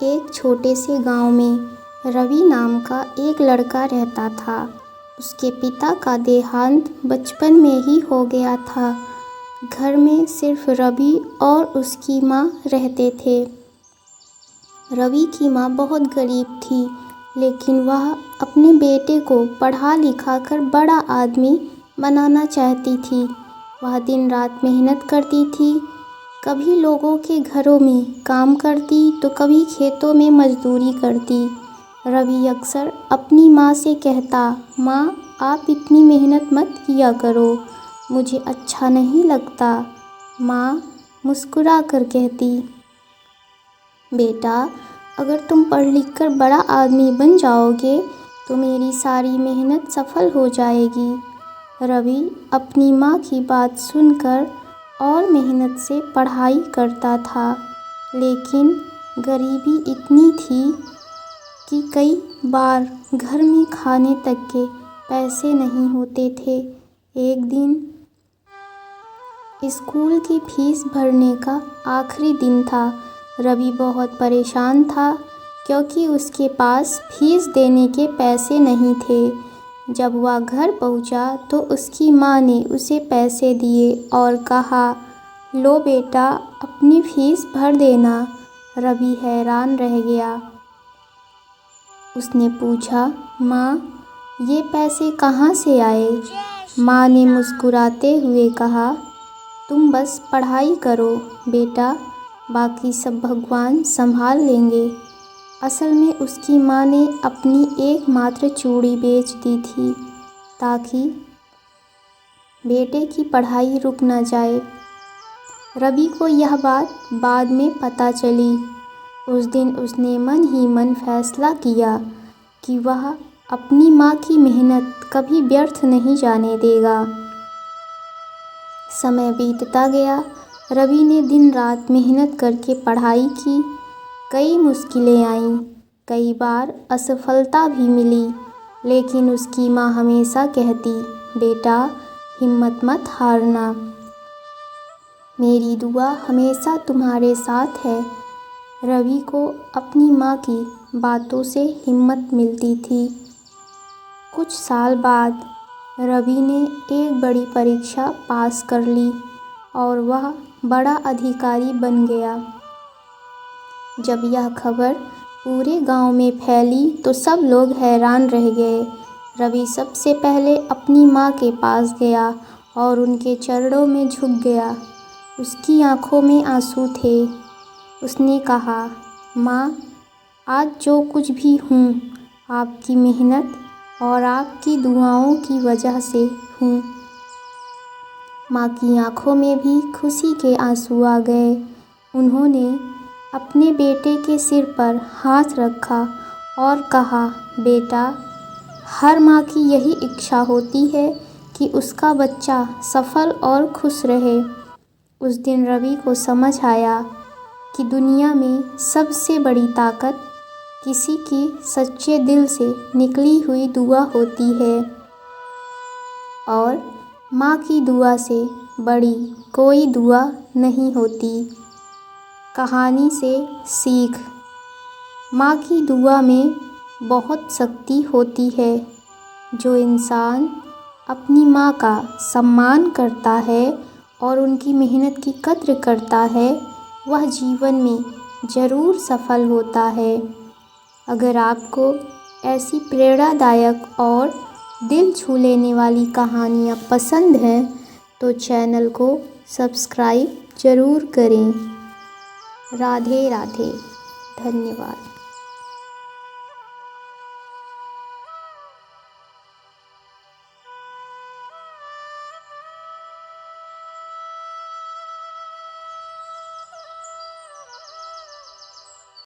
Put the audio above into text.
एक छोटे से गांव में रवि नाम का एक लड़का रहता था। उसके पिता का देहांत बचपन में ही हो गया था। घर में सिर्फ रवि और उसकी माँ रहते थे। रवि की माँ बहुत गरीब थी, लेकिन वह अपने बेटे को पढ़ा लिखा कर बड़ा आदमी बनाना चाहती थी। वह दिन रात मेहनत करती थी, कभी लोगों के घरों में काम करती तो कभी खेतों में मजदूरी करती। रवि अक्सर अपनी माँ से कहता, माँ आप इतनी मेहनत मत किया करो, मुझे अच्छा नहीं लगता। माँ मुस्कुरा कर कहती, बेटा अगर तुम पढ़ लिख कर बड़ा आदमी बन जाओगे तो मेरी सारी मेहनत सफल हो जाएगी। रवि अपनी माँ की बात सुनकर और मेहनत से पढ़ाई करता था, लेकिन गरीबी इतनी थी कि कई बार घर में खाने तक के पैसे नहीं होते थे। एक दिन स्कूल की फीस भरने का आखिरी दिन था। रवि बहुत परेशान था क्योंकि उसके पास फीस देने के पैसे नहीं थे। जब वह घर पहुंचा तो उसकी माँ ने उसे पैसे दिए और कहा, लो बेटा अपनी फीस भर देना। रवि हैरान रह गया। उसने पूछा, माँ ये पैसे कहाँ से आए? माँ ने मुस्कुराते हुए कहा, तुम बस पढ़ाई करो बेटा, बाकी सब भगवान संभाल लेंगे। असल में उसकी माँ ने अपनी एकमात्र चूड़ी बेच दी थी ताकि बेटे की पढ़ाई रुक न जाए। रवि को यह बात बाद में पता चली। उस दिन उसने मन ही मन फैसला किया कि वह अपनी माँ की मेहनत कभी व्यर्थ नहीं जाने देगा। समय बीतता गया। रवि ने दिन रात मेहनत करके पढ़ाई की। कई मुश्किलें आईं, कई बार असफलता भी मिली, लेकिन उसकी माँ हमेशा कहती, बेटा हिम्मत मत हारना, मेरी दुआ हमेशा तुम्हारे साथ है। रवि को अपनी माँ की बातों से हिम्मत मिलती थी। कुछ साल बाद रवि ने एक बड़ी परीक्षा पास कर ली और वह बड़ा अधिकारी बन गया। जब यह खबर पूरे गांव में फैली तो सब लोग हैरान रह गए। रवि सबसे पहले अपनी माँ के पास गया और उनके चरणों में झुक गया। उसकी आंखों में आंसू थे। उसने कहा, माँ आज जो कुछ भी हूँ आपकी मेहनत और आपकी दुआओं की वजह से हूँ। माँ की आंखों में भी खुशी के आंसू आ गए। उन्होंने अपने बेटे के सिर पर हाथ रखा और कहा, बेटा हर माँ की यही इच्छा होती है कि उसका बच्चा सफल और खुश रहे। उस दिन रवि को समझ आया कि दुनिया में सबसे बड़ी ताकत किसी की सच्चे दिल से निकली हुई दुआ होती है और माँ की दुआ से बड़ी कोई दुआ नहीं होती। कहानी से सीख, माँ की दुआ में बहुत शक्ति होती है। जो इंसान अपनी माँ का सम्मान करता है और उनकी मेहनत की कद्र करता है, वह जीवन में ज़रूर सफल होता है। अगर आपको ऐसी प्रेरणादायक और दिल छू लेने वाली कहानियाँ पसंद हैं तो चैनल को सब्सक्राइब ज़रूर करें। राधे राधे, धन्यवाद।